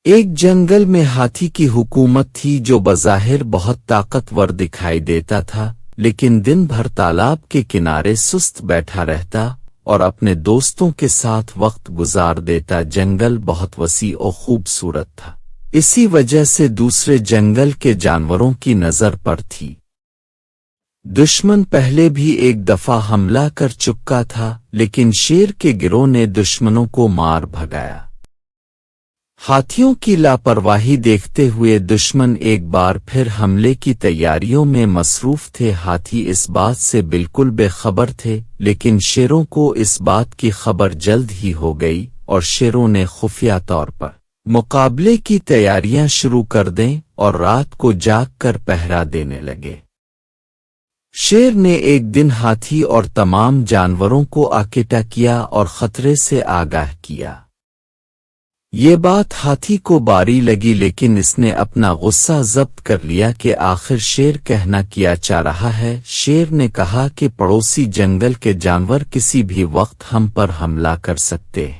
ایک جنگل میں ہاتھی کی حکومت تھی جو بظاہر بہت طاقتور دکھائی دیتا تھا، لیکن دن بھر تالاب کے کنارے سست بیٹھا رہتا اور اپنے دوستوں کے ساتھ وقت گزار دیتا۔ جنگل بہت وسیع و خوبصورت تھا، اسی وجہ سے دوسرے جنگل کے جانوروں کی نظر پر تھی۔ دشمن پہلے بھی ایک دفعہ حملہ کر چکا تھا، لیکن شیر کے گروہ نے دشمنوں کو مار بھگایا۔ ہاتھیوں کی لاپرواہی دیکھتے ہوئے دشمن ایک بار پھر حملے کی تیاریوں میں مصروف تھے۔ ہاتھی اس بات سے بالکل بے خبر تھے، لیکن شیروں کو اس بات کی خبر جلد ہی ہو گئی اور شیروں نے خفیہ طور پر مقابلے کی تیاریاں شروع کر دیں اور رات کو جاگ کر پہرا دینے لگے۔ شیر نے ایک دن ہاتھی اور تمام جانوروں کو اکٹھا کیا اور خطرے سے آگاہ کیا۔ یہ بات ہاتھی کو باری لگی، لیکن اس نے اپنا غصہ ضبط کر لیا کہ آخر شیر کہنا کیا چاہ رہا ہے۔ شیر نے کہا کہ پڑوسی جنگل کے جانور کسی بھی وقت ہم پر حملہ کر سکتے ہیں۔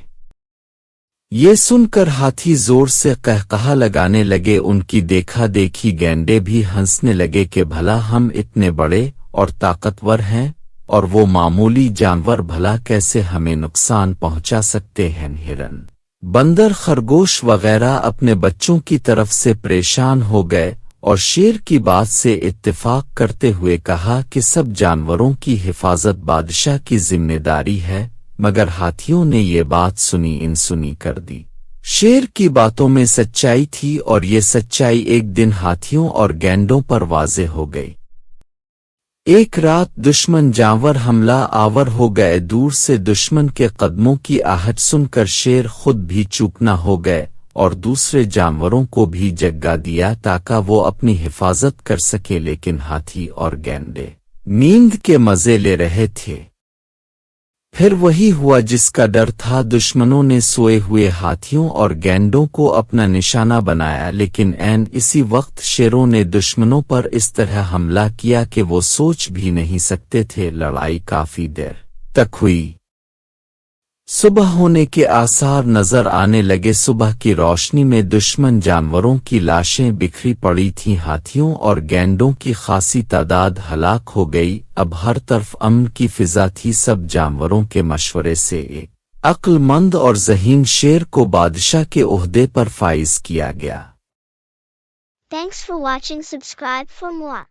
یہ سن کر ہاتھی زور سے قہقہا لگانے لگے۔ ان کی دیکھا دیکھی گینڈے بھی ہنسنے لگے کہ بھلا ہم اتنے بڑے اور طاقتور ہیں اور وہ معمولی جانور بھلا کیسے ہمیں نقصان پہنچا سکتے ہیں۔ ہرن، بندر، خرگوش وغیرہ اپنے بچوں کی طرف سے پریشان ہو گئے اور شیر کی بات سے اتفاق کرتے ہوئے کہا کہ سب جانوروں کی حفاظت بادشاہ کی ذمہ داری ہے، مگر ہاتھیوں نے یہ بات سنی کر دی۔ شیر کی باتوں میں سچائی تھی اور یہ سچائی ایک دن ہاتھیوں اور گینڈوں پر واضح ہو گئی۔ ایک رات دشمن جانور حملہ آور ہو گئے۔ دور سے دشمن کے قدموں کی آہٹ سن کر شیر خود بھی چوکنا ہو گئے اور دوسرے جانوروں کو بھی جگا دیا تاکہ وہ اپنی حفاظت کر سکے، لیکن ہاتھی اور گینڈے نیند کے مزے لے رہے تھے۔ پھر وہی ہوا جس کا ڈر تھا۔ دشمنوں نے سوئے ہوئے ہاتھیوں اور گینڈوں کو اپنا نشانہ بنایا، لیکن عین اسی وقت شیروں نے دشمنوں پر اس طرح حملہ کیا کہ وہ سوچ بھی نہیں سکتے تھے۔ لڑائی کافی دیر تک ہوئی۔ صبح ہونے کے آثار نظر آنے لگے۔ صبح کی روشنی میں دشمن جانوروں کی لاشیں بکھری پڑی تھیں۔ ہاتھیوں اور گینڈوں کی خاصی تعداد ہلاک ہو گئی۔ اب ہر طرف امن کی فضا تھی۔ سب جانوروں کے مشورے سے ایک عقل مند اور ذہین شیر کو بادشاہ کے عہدے پر فائز کیا گیا۔ Thanks for watching. Subscribe for more.